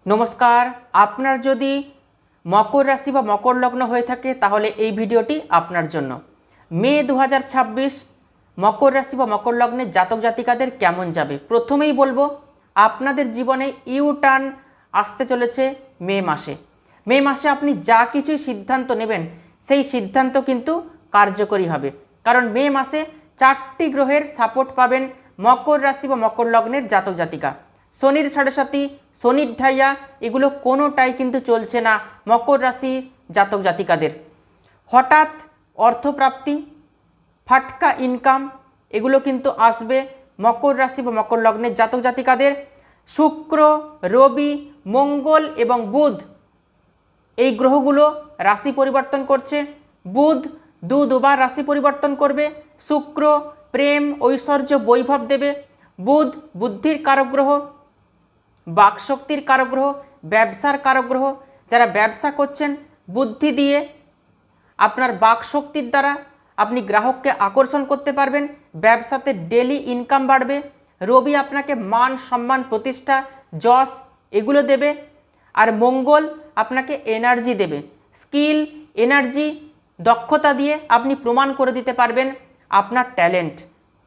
নমস্কার। আপনার যদি মকর রাশি বা মকর লগ্ন হয়ে থাকে তাহলে এই ভিডিওটি আপনার জন্য। মে 2026 মকর রাশি বা মকর লগ্নের জাতক জাতিকাদের কেমন যাবে। প্রথমেই বলবো আপনাদের জীবনে ইউ টার্ন আসতে চলেছে মে মাসে। মে মাসে আপনি যা কিছুই সিদ্ধান্ত নেবেন সেই সিদ্ধান্ত কিন্তু কার্যকরী হবে, কারণ মে মাসে 4টি গ্রহের সাপোর্ট পাবেন মকর রাশি বা মকর লগ্নের জাতক জাতিকা। শনির সাড়ে শনির ঢাইয়া এগুলো কোনোটাই কিন্তু চলছে না মকর রাশি জাতক জাতিকাদের। হঠাৎ অর্থপ্রাপ্তি, ফাটকা ইনকাম এগুলো কিন্তু আসবে মকর রাশি বা মকর লগ্নের জাতক জাতিকাদের। শুক্র, রবি, মঙ্গল এবং বুধ এই গ্রহগুলো রাশি পরিবর্তন করছে। বুধ দুবার রাশি পরিবর্তন করবে। শুক্র প্রেম, ঐশ্বর্য, বৈভব দেবে। বুধ বুদ্ধির কারক গ্রহ, বাকশক্তির কারক গ্রহ, ব্যবসার কারক গ্রহ। যারা ব্যবসা করছেন বুদ্ধি দিয়ে, আপনার বাকশক্তির দ্বারা আপনি গ্রাহককে আকর্ষণ করতে পারবেন। ব্যবসাতে ডেলি ইনকাম বাড়বে। রবি আপনাকে মান সম্মান, প্রতিষ্ঠা, যশ এগুলো দেবে। আর মঙ্গল আপনাকে এনার্জি দেবে। স্কিল, এনার্জি, দক্ষতা দিয়ে আপনি প্রমাণ করে দিতে পারবেন আপনার ট্যালেন্ট।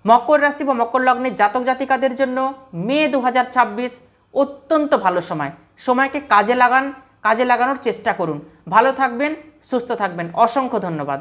মকর রাশি বা মকর লগ্নের জাতক জাতিকাদের জন্য মে 2026 অত্যন্ত ভালো সময়। সময়কে কাজে লাগানোর চেষ্টা করুন। ভালো থাকবেন, সুস্থ থাকবেন। অসংখ্য ধন্যবাদ।